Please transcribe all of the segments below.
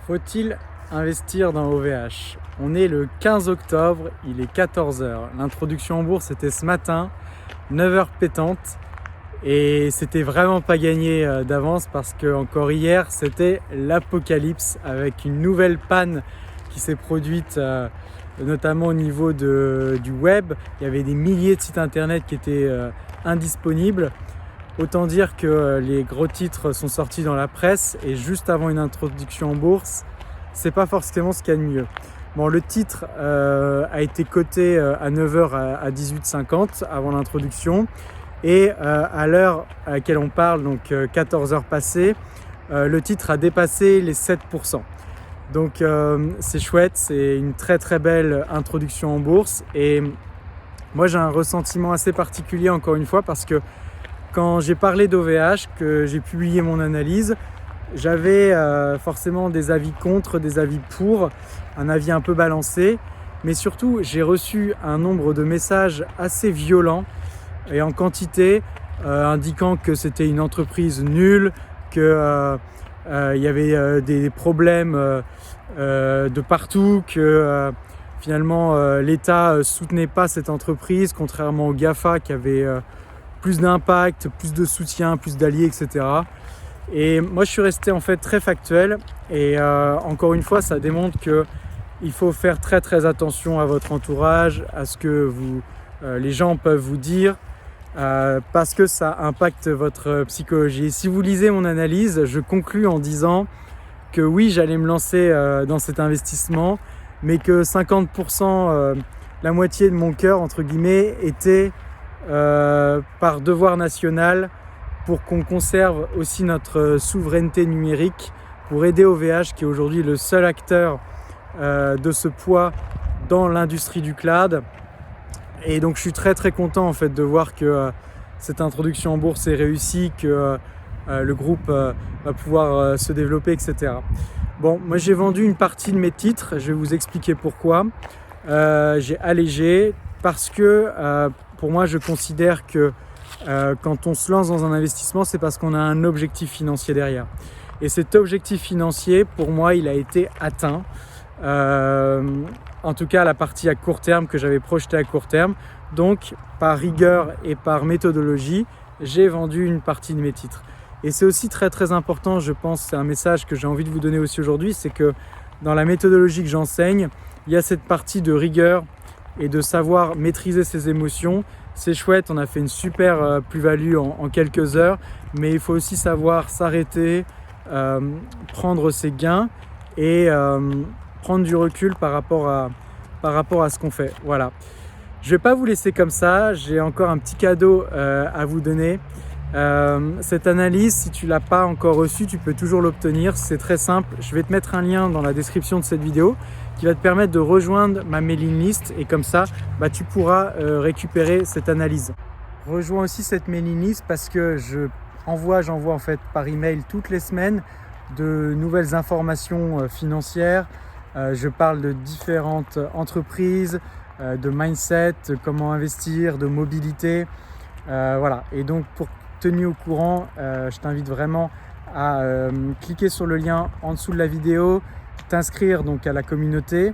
Faut-il investir dans OVH? On est le 15 octobre, il est 14 h. L'introduction en bourse était ce matin, 9 h pétante. Et c'était vraiment pas gagné d'avance parce que encore hier, c'était l'apocalypse avec une nouvelle panne qui s'est produite notamment au niveau du web. Il y avait des milliers de sites internet qui étaient indisponibles. Autant dire que les gros titres sont sortis dans la presse et juste avant une introduction en bourse, c'est pas forcément ce qu'il y a de mieux. Bon, le titre a été coté à 9 h à 18h50 avant l'introduction et à l'heure à laquelle on parle, donc 14 h passées, le titre a dépassé les 7%. Donc c'est chouette, c'est une très très belle introduction en bourse et moi j'ai un ressentiment assez particulier encore une fois parce que quand j'ai parlé d'OVH, que j'ai publié mon analyse, j'avais forcément des avis contre, des avis pour, un avis un peu balancé, mais surtout j'ai reçu un nombre de messages assez violents et en quantité, indiquant que c'était une entreprise nulle, que il y avait des problèmes de partout, que finalement l'État soutenait pas cette entreprise, contrairement aux GAFA qui avaient plus d'impact, plus de soutien, plus d'alliés, etc. Et moi je suis resté en fait très factuel et encore une fois ça démontre qu'il faut faire très très attention à votre entourage, à ce que les gens peuvent vous dire parce que ça impacte votre psychologie. Et si vous lisez mon analyse, je conclus en disant que oui, j'allais me lancer dans cet investissement, mais que 50%, la moitié de mon cœur, entre guillemets, était par devoir national pour qu'on conserve aussi notre souveraineté numérique, pour aider OVH qui est aujourd'hui le seul acteur de ce poids dans l'industrie du cloud. Et donc je suis très très content en fait de voir que cette introduction en bourse est réussie, que le groupe va pouvoir se développer, etc. Bon, moi j'ai vendu une partie de mes titres, je vais vous expliquer pourquoi. J'ai allégé parce que pour moi je considère que quand on se lance dans un investissement, c'est parce qu'on a un objectif financier derrière. Et cet objectif financier, pour moi, il a été atteint. En tout cas, la partie à court terme que j'avais projetée à court terme. Donc, par rigueur et par méthodologie, j'ai vendu une partie de mes titres. Et c'est aussi très très important, je pense, c'est un message que j'ai envie de vous donner aussi aujourd'hui, c'est que dans la méthodologie que j'enseigne, il y a cette partie de rigueur et de savoir maîtriser ses émotions. C'est chouette, on a fait une super plus-value en quelques heures, mais il faut aussi savoir s'arrêter, prendre ses gains et prendre du recul par rapport à ce qu'on fait. Voilà. Je ne vais pas vous laisser comme ça, j'ai encore un petit cadeau à vous donner. Cette analyse, si tu ne l'as pas encore reçue, tu peux toujours l'obtenir. C'est très simple. Je vais te mettre un lien dans la description de cette vidéo qui va te permettre de rejoindre ma mailing list et comme ça, tu pourras récupérer cette analyse. Rejoins aussi cette mailing list parce que j'envoie en fait par email toutes les semaines de nouvelles informations financières. Je parle de différentes entreprises, de mindset, comment investir, de mobilité. Voilà. Et donc pour tenir au courant, je t'invite vraiment à cliquer sur le lien en dessous de la vidéo, t'inscrire donc à la communauté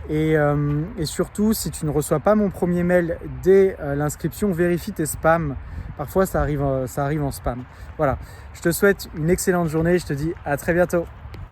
et surtout si tu ne reçois pas mon premier mail dès l'inscription, vérifie tes spams. Parfois ça arrive en spam. Voilà, je te souhaite une excellente journée, je te dis à très bientôt.